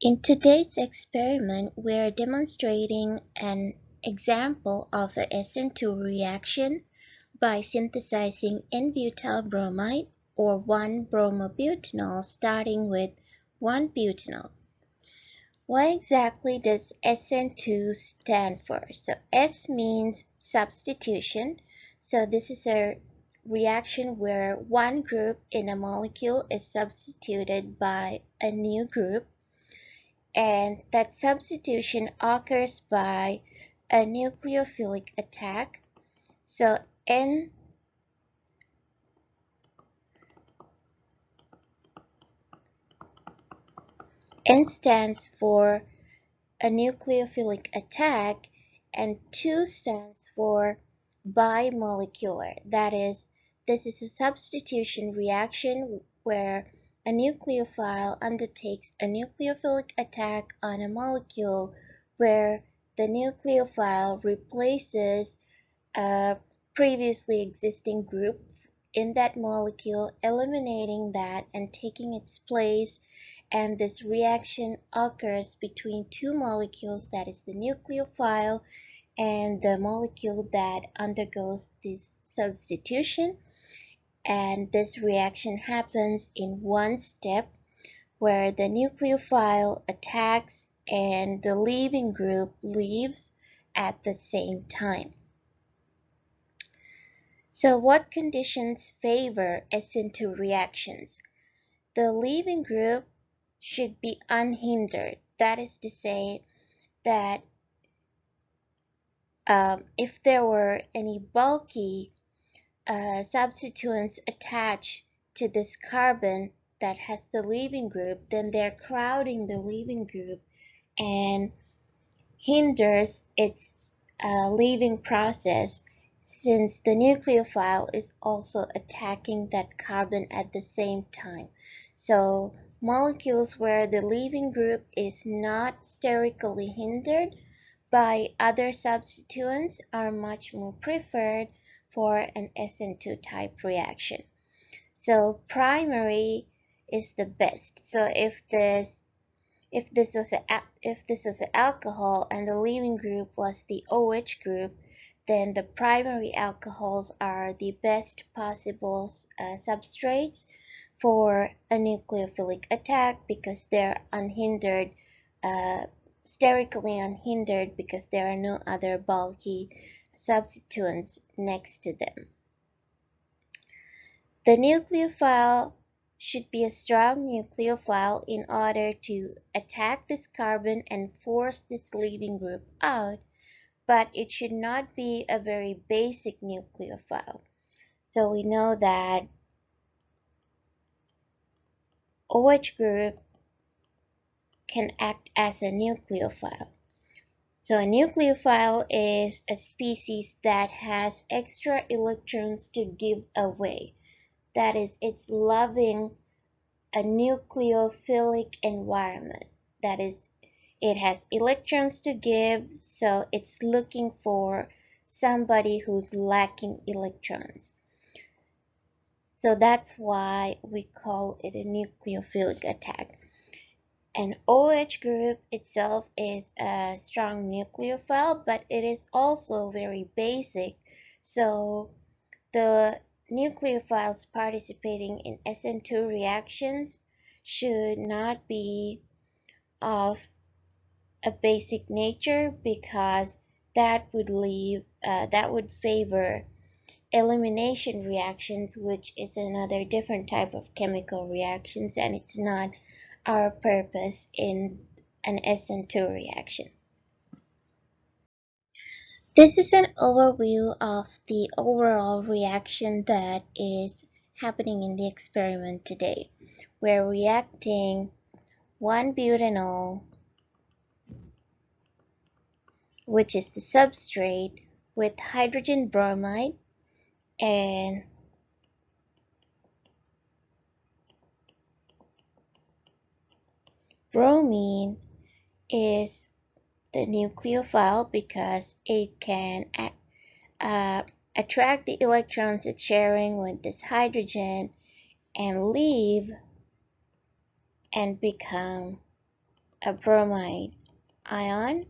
In today's experiment, we're demonstrating an example of a SN2 reaction by synthesizing n-Butyl bromide or 1-bromobutanol starting with 1-butanol. What exactly does SN2 stand for? So S means substitution. So this is a reaction where one group in a molecule is substituted by a new group, and that substitution occurs by a nucleophilic attack. So N stands for a nucleophilic attack, and 2 stands for bimolecular. That is, this is a substitution reaction where a nucleophile undertakes a nucleophilic attack on a molecule where the nucleophile replaces a previously existing group in that molecule, eliminating that and taking its place, and this reaction occurs between two molecules, that is the nucleophile and the molecule that undergoes this substitution. And this reaction happens in one step where the nucleophile attacks and the leaving group leaves at the same time. So what conditions favor SN2 reactions? The leaving group should be unhindered. That is to say that if there were any bulky substituents attached to this carbon that has the leaving group, then they're crowding the leaving group and hinders its leaving process, since the nucleophile is also attacking that carbon at the same time. So molecules where the leaving group is not sterically hindered by other substituents are much more preferred for an SN2 type reaction. So primary is the best. So if this was an alcohol and the leaving group was the OH group, then the primary alcohols are the best possible substrates for a nucleophilic attack, because they're unhindered, sterically unhindered, because there are no other bulky substituents next to them. The nucleophile should be a strong nucleophile in order to attack this carbon and force this leaving group out, but it should not be a very basic nucleophile. So we know that OH group can act as a nucleophile. So a nucleophile is a species that has extra electrons to give away. That is, it's loving a nucleophilic environment. That is, it has electrons to give, so it's looking for somebody who's lacking electrons. So that's why we call it a nucleophilic attack. An OH group itself is a strong nucleophile, but it is also very basic. So the nucleophiles participating in SN2 reactions should not be of a basic nature, because that would favor elimination reactions, which is another different type of chemical reactions, and it's not our purpose in an SN2 reaction. This is an overview of the overall reaction that is happening in the experiment today. We're reacting 1-butanol, which is the substrate, with hydrogen bromide, and bromine is the nucleophile because it can attract the electrons it's sharing with this hydrogen and leave and become a bromide ion,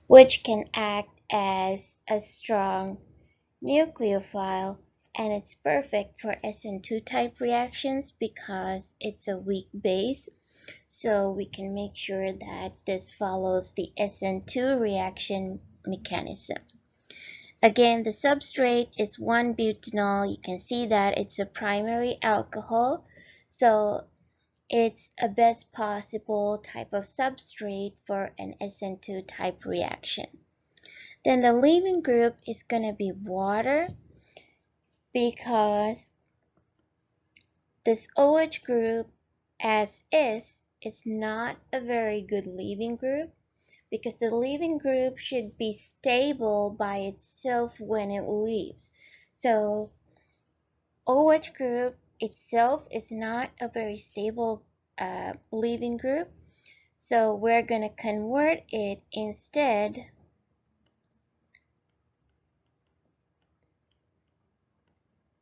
which can act as a strong nucleophile, and it's perfect for SN2 type reactions because it's a weak base. So we can make sure that this follows the SN2 reaction mechanism. Again, the substrate is 1-butanol. You can see that it's a primary alcohol, so it's a best possible type of substrate for an SN2 type reaction. Then the leaving group is going to be water, because this OH group as is not a very good leaving group, because the leaving group should be stable by itself when it leaves. So OH group itself is not a very stable leaving group, so we're going to convert it instead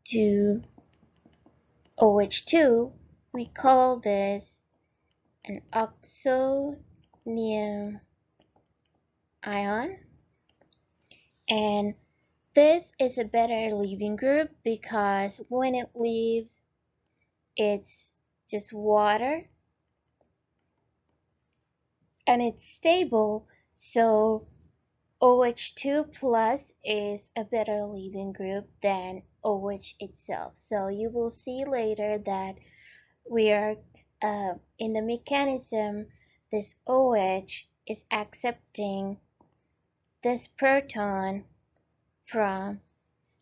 to OH2. We call this an oxonium ion, and this is a better leaving group because when it leaves, it's just water and it's stable, so OH2 plus is a better leaving group than OH itself. So you will see later that we are in the mechanism, this OH is accepting this proton from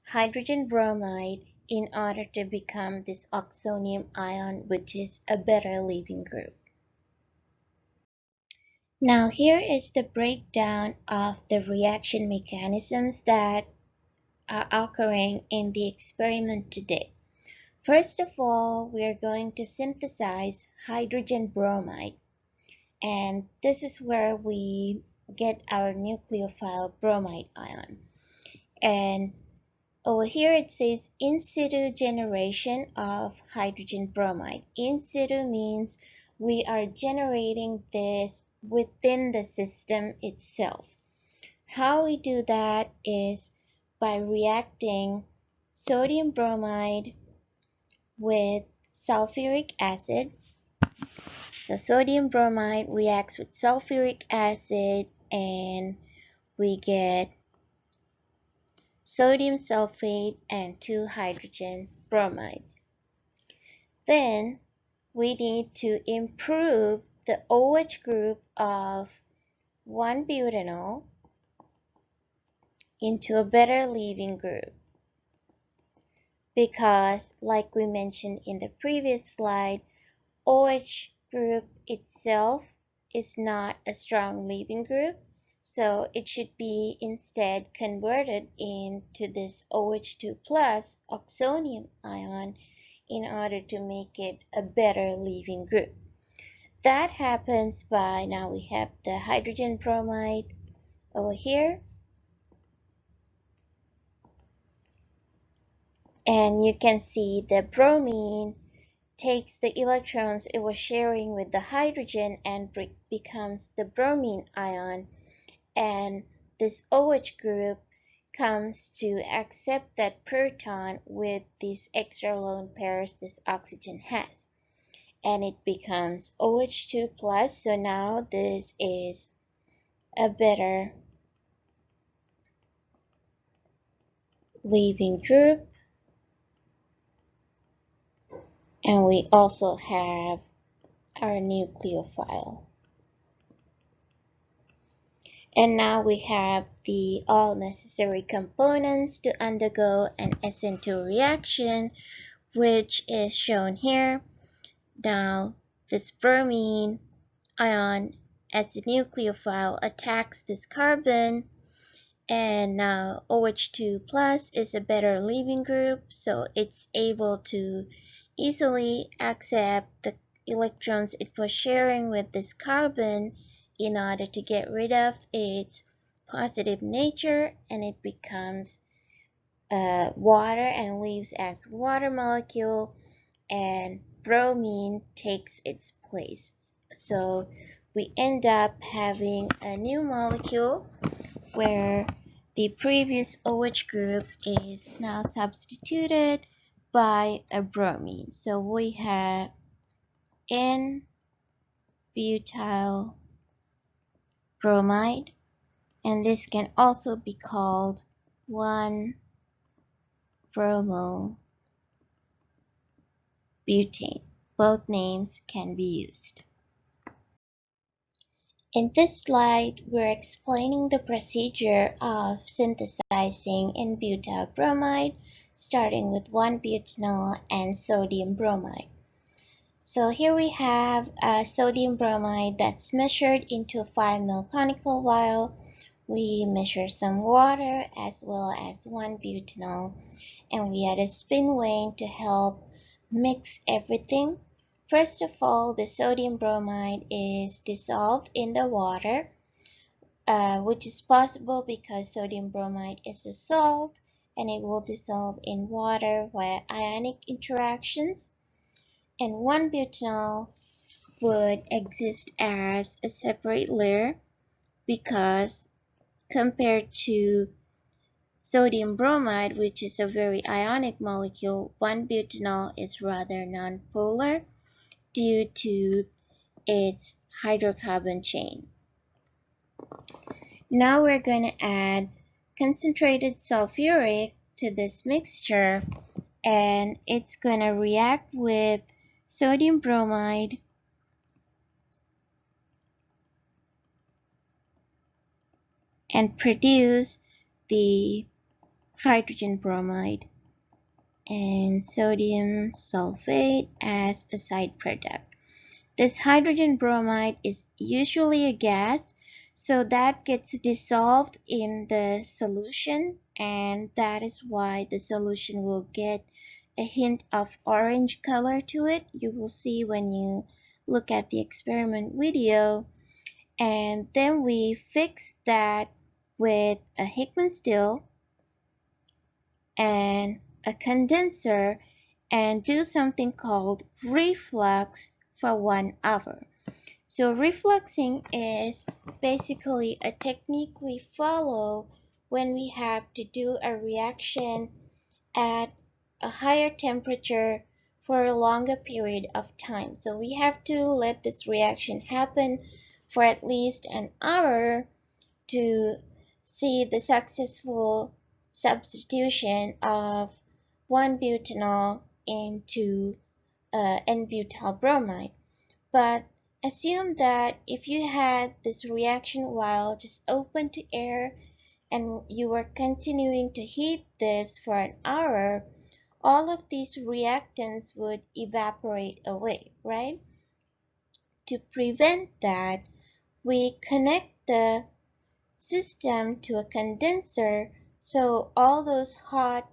hydrogen bromide in order to become this oxonium ion, which is a better leaving group. Now here is the breakdown of the reaction mechanisms that are occurring in the experiment today. First of all, we are going to synthesize hydrogen bromide, and this is where we get our nucleophile bromide ion. And over here it says in situ generation of hydrogen bromide. In situ means we are generating this within the system itself. How we do that is by reacting sodium bromide with sulfuric acid. So sodium bromide reacts with sulfuric acid and we get sodium sulfate and 2 hydrogen bromides. Then we need to improve the OH group of 1-butanol into a better leaving group, because like we mentioned in the previous slide, OH group itself is not a strong leaving group, so it should be instead converted into this OH2 plus oxonium ion in order to make it a better leaving group. That happens by, now we have the hydrogen bromide over here, and you can see the bromine takes the electrons it was sharing with the hydrogen and becomes the bromine ion, and this OH group comes to accept that proton with these extra lone pairs this oxygen has, and it becomes OH2 plus. So now this is a better leaving group, and we also have our nucleophile. And now we have the all necessary components to undergo an SN2 reaction, which is shown here. Now this bromine ion as the nucleophile attacks this carbon, and now OH2 plus is a better leaving group, so it's able to easily accept the electrons it was sharing with this carbon in order to get rid of its positive nature, and it becomes water and leaves as water molecule, and bromine takes its place. So we end up having a new molecule where the previous OH group is now substituted by a bromine. So we have n-Butyl bromide, and this can also be called 1-bromobutane. Both names can be used. In this slide, we're explaining the procedure of synthesizing n-Butyl bromide, starting with 1-butanol and sodium bromide. So here we have sodium bromide that's measured into a 5 ml conical vial. We measure some water as well as 1-butanol, and we add a spin wane to help mix everything. First of all, the sodium bromide is dissolved in the water, which is possible because sodium bromide is a salt and it will dissolve in water via ionic interactions. And 1-butanol would exist as a separate layer because compared to sodium bromide, which is a very ionic molecule, 1-butanol is rather nonpolar due to its hydrocarbon chain. Now we're going to add concentrated sulfuric to this mixture, and it's going to react with sodium bromide and produce the hydrogen bromide and sodium sulfate as a side product. This hydrogen bromide is usually a gas, so that gets dissolved in the solution, and that is why the solution will get a hint of orange color to it. You will see when you look at the experiment video. And then we fix that with a Hickman still and a condenser and do something called reflux for 1 hour. So refluxing is basically a technique we follow when we have to do a reaction at a higher temperature for a longer period of time. So we have to let this reaction happen for at least an hour to see the successful substitution of 1-butanol into n-butyl bromide. But assume that if you had this reaction while just open to air and you were continuing to heat this for an hour, all of these reactants would evaporate away, right? To prevent that, we connect the system to a condenser, so all those hot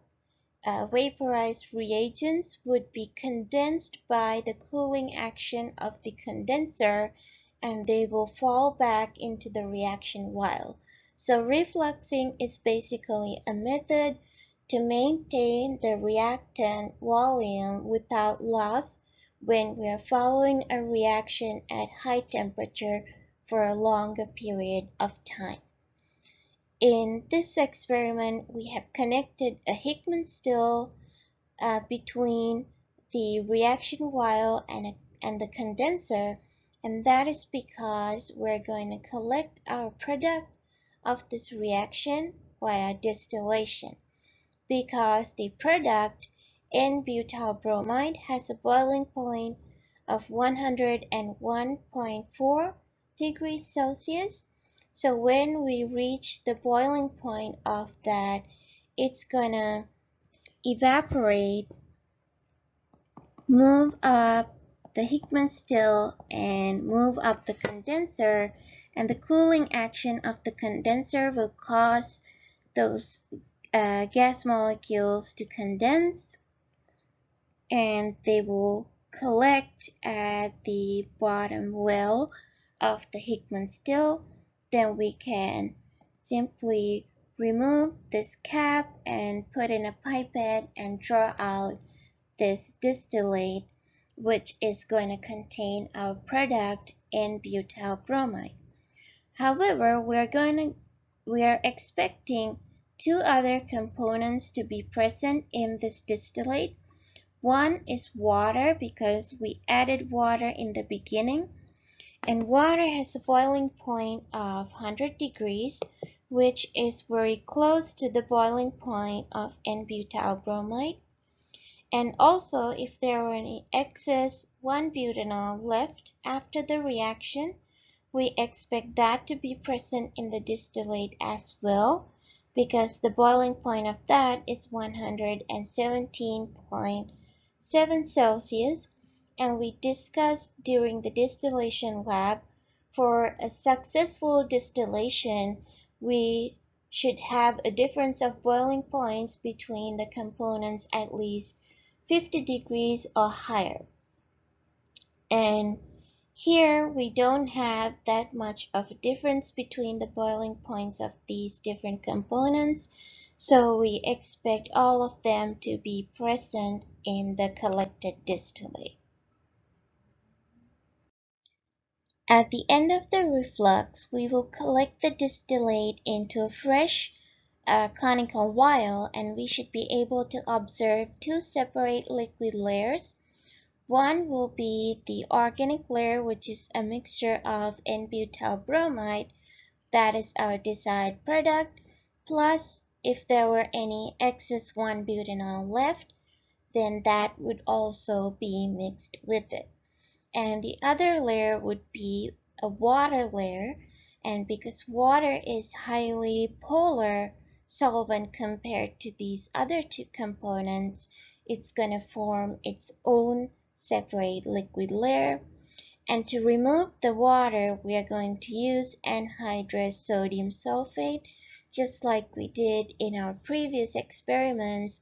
vaporized reagents would be condensed by the cooling action of the condenser, and they will fall back into the reaction vial. So refluxing is basically a method to maintain the reactant volume without loss when we are following a reaction at high temperature for a longer period of time. In this experiment, we have connected a Hickman still between the reaction vial and the condenser, and that is because we're going to collect our product of this reaction via distillation, because the product n-butyl bromide has a boiling point of 101.4 degrees Celsius. So when we reach the boiling point of that, it's gonna evaporate, move up the Hickman still, and move up the condenser, and the cooling action of the condenser will cause those gas molecules to condense, and they will collect at the bottom well of the Hickman still. Then we can simply remove this cap and put in a pipette and draw out this distillate, which is going to contain our product n-Butyl bromide. However, we are expecting two other components to be present in this distillate. One is water, because we added water in the beginning, and water has a boiling point of 100 degrees, which is very close to the boiling point of n-Butyl bromide. And also, if there were any excess 1-butanol left after the reaction, we expect that to be present in the distillate as well, because the boiling point of that is 117.7 Celsius, and we discussed during the distillation lab, for a successful distillation, we should have a difference of boiling points between the components at least 50 degrees or higher. And here we don't have that much of a difference between the boiling points of these different components, so we expect all of them to be present in the collected distillate. At the end of the reflux, we will collect the distillate into a fresh conical vial, and we should be able to observe two separate liquid layers. One will be the organic layer, which is a mixture of n-Butyl bromide, that is our desired product, plus if there were any excess 1-butanol left, then that would also be mixed with it. And the other layer would be a water layer, and because water is highly polar solvent compared to these other two components, it's going to form its own separate liquid layer. And to remove the water, we are going to use anhydrous sodium sulfate, just like we did in our previous experiments.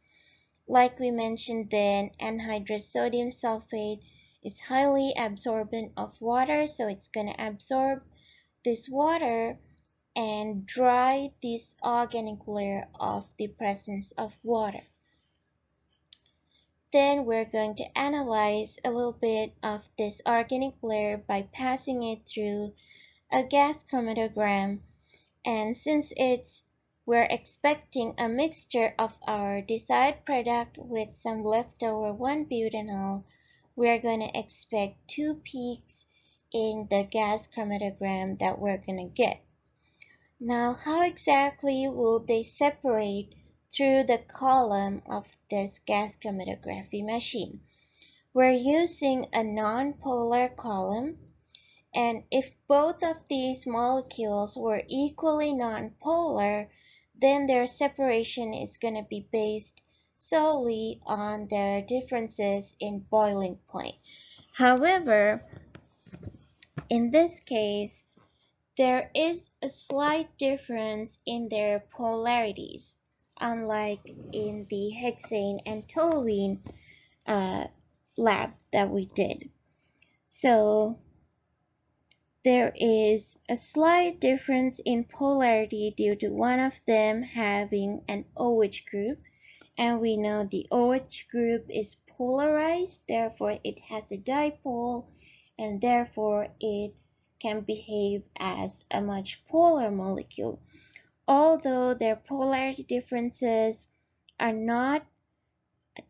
Like we mentioned then, anhydrous sodium sulfate is highly absorbent of water, so it's going to absorb this water and dry this organic layer of the presence of water. Then we're going to analyze a little bit of this organic layer by passing it through a gas chromatogram. And since we're expecting a mixture of our desired product with some leftover 1-butanol, we're going to expect two peaks in the gas chromatogram that we're going to get. Now, how exactly will they separate through the column of this gas chromatography machine? We're using a non-polar column, and if both of these molecules were equally non-polar, then their separation is going to be based solely on their differences in boiling point. However, in this case, there is a slight difference in their polarities, unlike in the hexane and toluene lab that we did. So there is a slight difference in polarity due to one of them having an OH group, and we know the OH group is polarized, therefore it has a dipole, and therefore it can behave as a much polar molecule. Although their polarity differences are not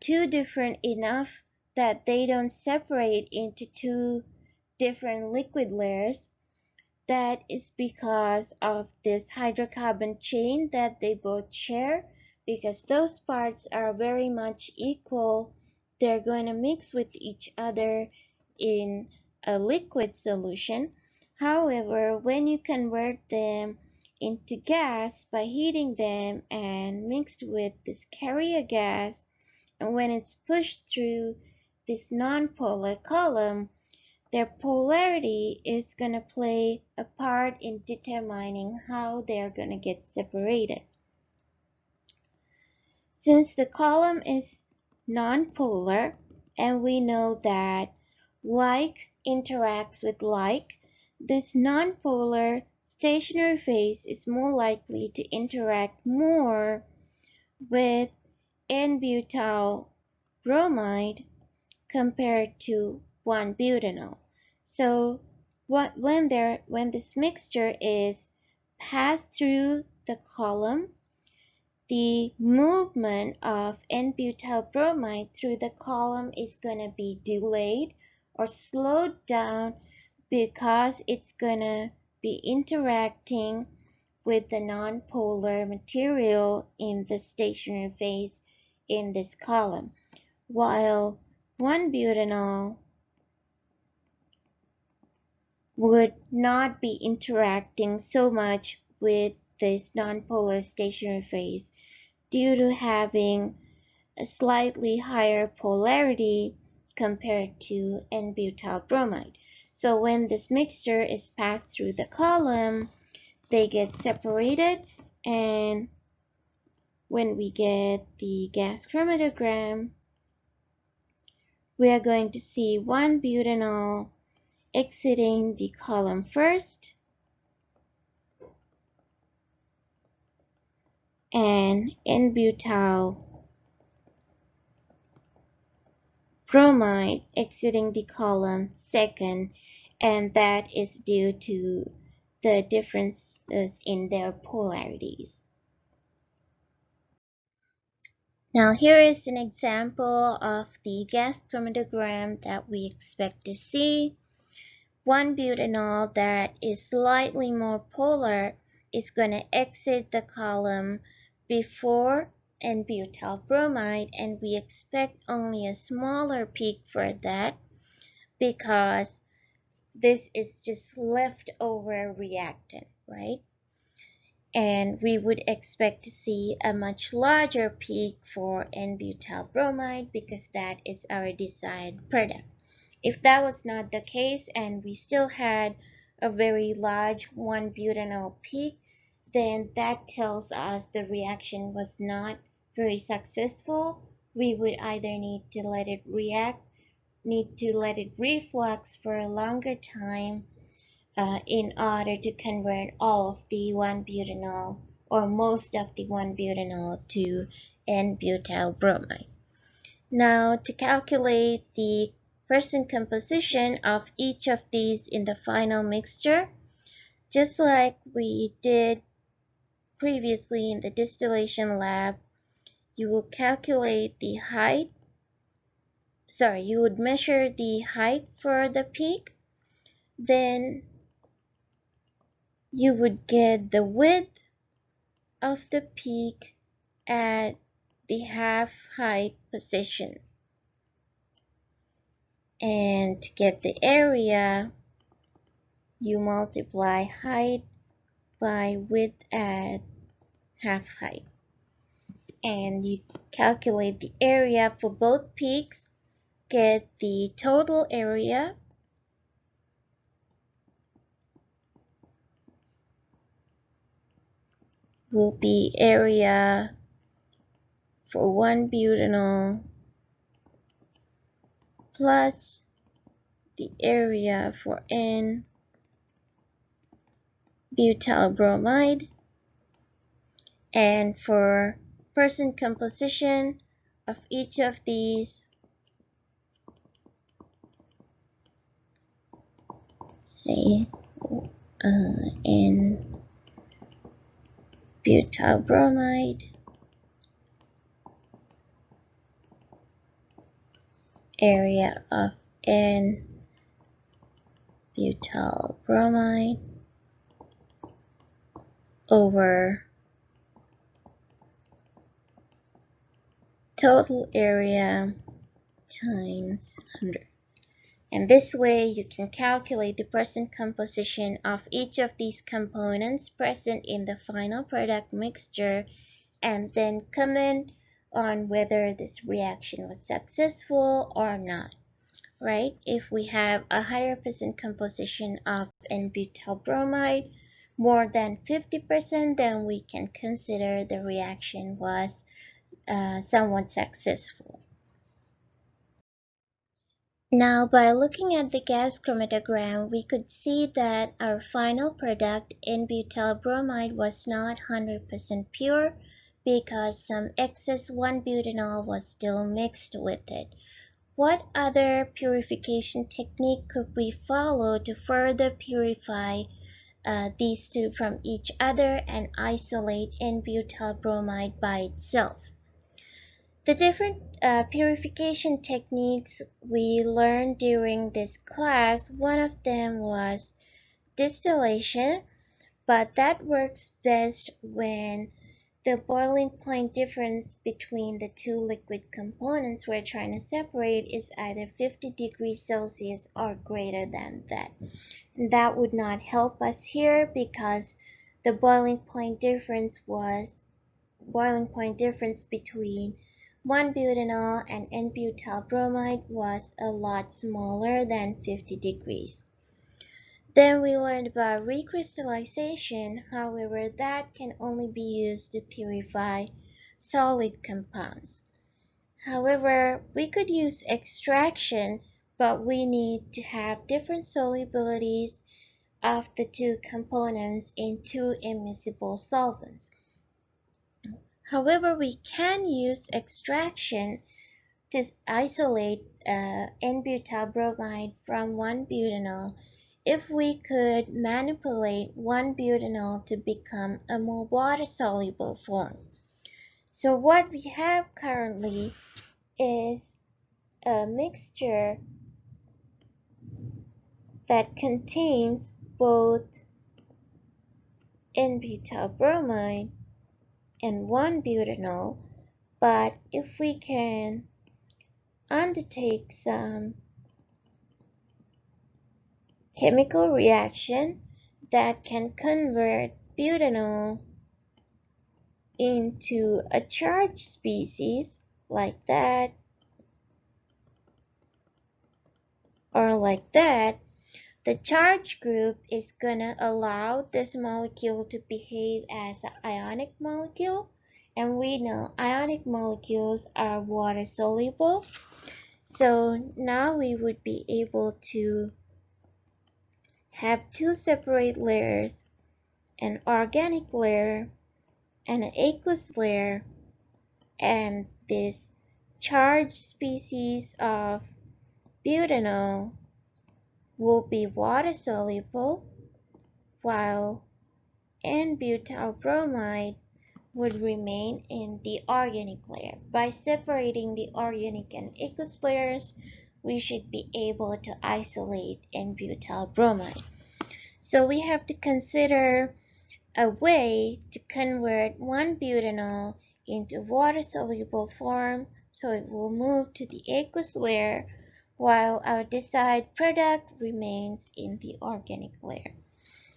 too different enough that they don't separate into two different liquid layers, that is because of this hydrocarbon chain that they both share. Because those parts are very much equal, they're going to mix with each other in a liquid solution. However, when you convert them into gas by heating them and mixed with this carrier gas, and when it's pushed through this nonpolar column, their polarity is going to play a part in determining how they're going to get separated. Since the column is nonpolar, and we know that like interacts with like, this nonpolar stationary phase is more likely to interact more with n-Butyl bromide compared to 1-butanol. So when this mixture is passed through the column, the movement of n-butyl bromide through the column is going to be delayed or slowed down because it's going to be interacting with the nonpolar material in the stationary phase in this column, while 1-butanol would not be interacting so much with this nonpolar stationary phase due to having a slightly higher polarity compared to n-butyl bromide. So when this mixture is passed through the column, they get separated, and when we get the gas chromatogram, we are going to see 1-butanol exiting the column first, and n-butyl bromide exiting the column second, and that is due to the differences in their polarities. Now here is an example of the gas chromatogram that we expect to see. 1-butanol that is slightly more polar is going to exit the column before n-butyl bromide, and we expect only a smaller peak for that because this is just leftover reactant, right? And we would expect to see a much larger peak for n-butyl bromide because that is our desired product. If that was not the case and we still had a very large 1-butanol peak, then that tells us the reaction was not very successful. We would either need to let it reflux for a longer time in order to convert all of the 1-butanol or most of the 1-butanol to n-butyl bromide. Now to calculate the percent composition of each of these in the final mixture, just like we did previously in the distillation lab, you will calculate the height, you would measure the height for the peak, then you would get the width of the peak at the half height position. And to get the area, you multiply height by width at half height. And you calculate the area for both peaks, get the total area, will be area for 1-butanol plus the area for n-butyl bromide, and for percent composition of each of these, say n-butyl bromide, area of n-butyl bromide over total area times 100. And this way you can calculate the percent composition of each of these components present in the final product mixture, and then comment on whether this reaction was successful or not, right? If we have a higher percent composition of n-butyl bromide, more than 50%, then we can consider the reaction was somewhat successful. Now, by looking at the gas chromatogram, we could see that our final product, n-butyl bromide, was not 100% pure because some excess 1-butanol was still mixed with it. What other purification technique could we follow to further purify these two from each other and isolate n-butyl bromide by itself? The different purification techniques we learned during this class, one of them was distillation, but that works best when the boiling point difference between the two liquid components we're trying to separate is either 50 degrees Celsius or greater than that. And that would not help us here because the boiling point difference between 1-butanol and n-butyl bromide was a lot smaller than 50 degrees. Then we learned about recrystallization, however that can only be used to purify solid compounds. However, we could use extraction, but we need to have different solubilities of the two components in two immiscible solvents. However, we can use extraction to isolate n-butyl bromide from 1-butanol if we could manipulate 1-butanol to become a more water-soluble form. So what we have currently is a mixture that contains both n-butyl bromide and 1-butanol, but if we can undertake some chemical reaction that can convert butanol into a charged species like that or like that, the charge group is gonna allow this molecule to behave as an ionic molecule, and we know ionic molecules are water soluble. So now we would be able to have two separate layers, an organic layer and an aqueous layer, and this charged species of butanol will be water soluble, while n-butyl bromide would remain in the organic layer. By separating the organic and aqueous layers, we should be able to isolate n-butyl bromide. So we have to consider a way to convert 1-butanol into water-soluble form so it will move to the aqueous layer while our desired product remains in the organic layer.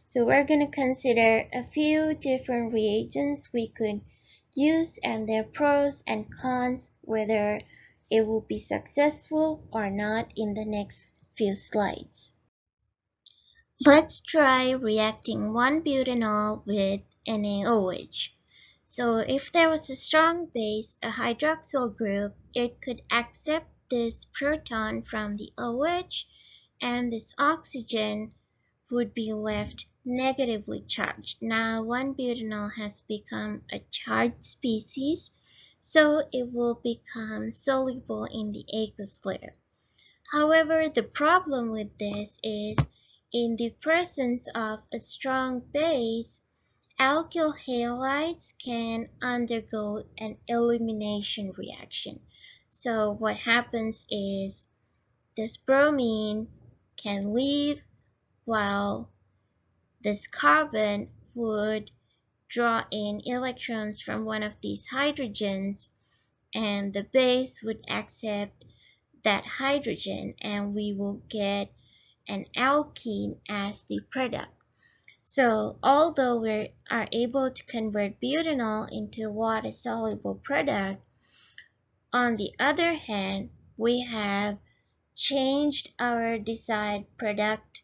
So we're going to consider a few different reagents we could use and their pros and cons, whether it will be successful or not in the next few slides. Let's try reacting 1-butanol with NaOH. So if there was a strong base, a hydroxyl group, it could accept this proton from the OH, and this oxygen would be left negatively charged. Now 1-butanol has become a charged species, so it will become soluble in the aqueous layer. However, the problem with this is in the presence of a strong base, alkyl halides can undergo an elimination reaction. So what happens is this bromine can leave while this carbon would draw in electrons from one of these hydrogens, and the base would accept that hydrogen, and we will get an alkene as the product. So although we are able to convert butanol into a water-soluble product, on the other hand, we have changed our desired product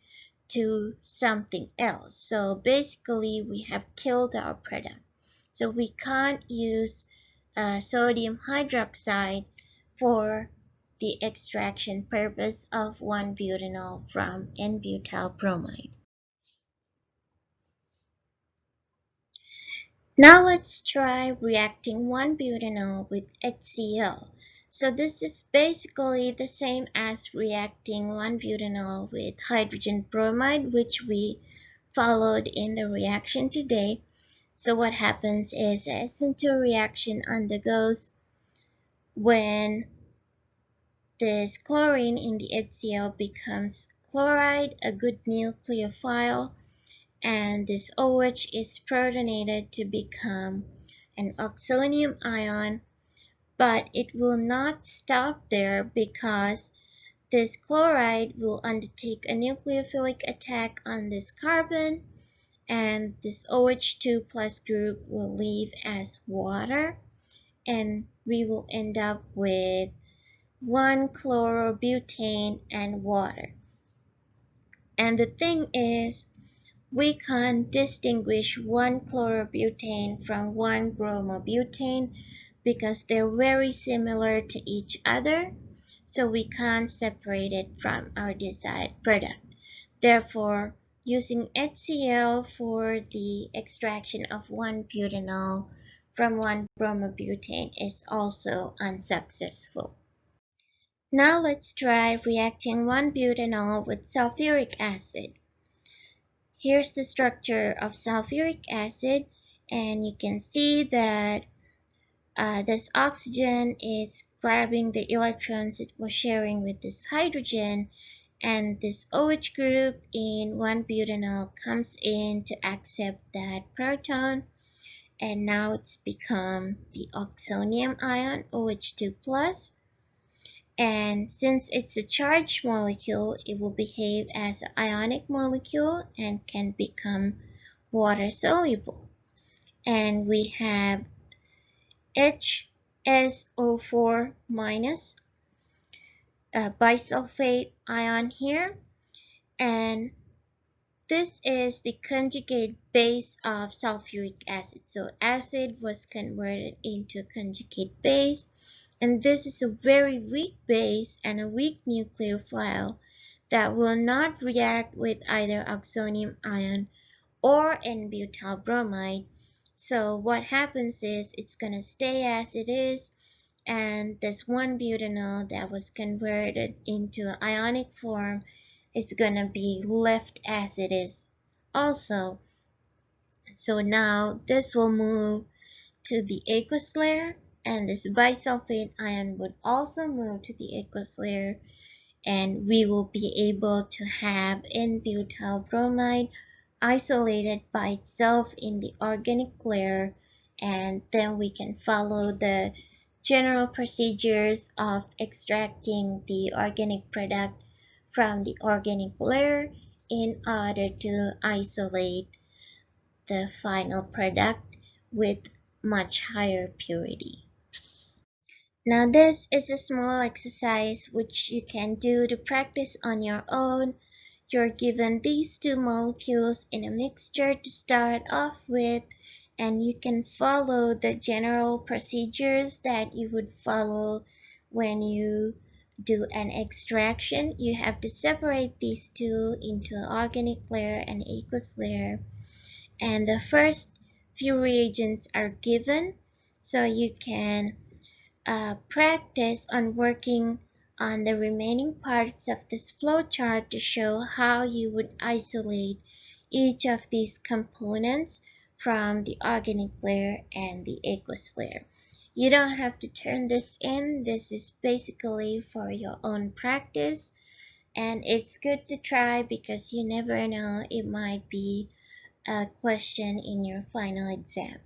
to something else. So basically, we have killed our product. So we can't use sodium hydroxide for the extraction purpose of 1-butanol from n-butyl bromide. Now let's try reacting 1-butanol with HCl. So this is basically the same as reacting 1-butanol with hydrogen bromide, which we followed in the reaction today. So what happens is a SN2 reaction undergoes when this chlorine in the HCl becomes chloride, a good nucleophile, and this OH is protonated to become an oxonium ion, but it will not stop there because this chloride will undertake a nucleophilic attack on this carbon, and this OH2 plus group will leave as water, and we will end up with 1-chlorobutane and water. And the thing is, we can't distinguish 1-chlorobutane from 1-bromobutane because they're very similar to each other, so we can't separate it from our desired product. Therefore, using HCl for the extraction of 1-butanol from 1-bromobutane is also unsuccessful. Now let's try reacting 1-butanol with sulfuric acid. Here's the structure of sulfuric acid, and you can see that this oxygen is grabbing the electrons it was sharing with this hydrogen, and this OH group in 1-butanol comes in to accept that proton, and now it's become the oxonium ion OH2+. And since it's a charged molecule, it will behave as an ionic molecule and can become water soluble. And we have HSO4 minus bisulfate ion here, and this is the conjugate base of sulfuric acid. So acid was converted into a conjugate base, and this is a very weak base and a weak nucleophile that will not react with either oxonium ion or n-butyl bromide. So what happens is it's going to stay as it is, and this 1-butanol that was converted into an ionic form is going to be left as it is also. So now this will move to the aqueous layer, and this bisulfate ion would also move to the aqueous layer, and we will be able to have n-butyl bromide isolated by itself in the organic layer, and then we can follow the general procedures of extracting the organic product from the organic layer in order to isolate the final product with much higher purity. Now this is a small exercise which you can do to practice on your own. You're given these two molecules in a mixture to start off with, and you can follow the general procedures that you would follow when you do an extraction. You have to separate these two into an organic layer and aqueous layer, and the first few reagents are given, so you can practice on working on the remaining parts of this flowchart to show how you would isolate each of these components from the organic layer and the aqueous layer. You don't have to turn this in. This is basically for your own practice, and it's good to try because you never know, it might be a question in your final exam.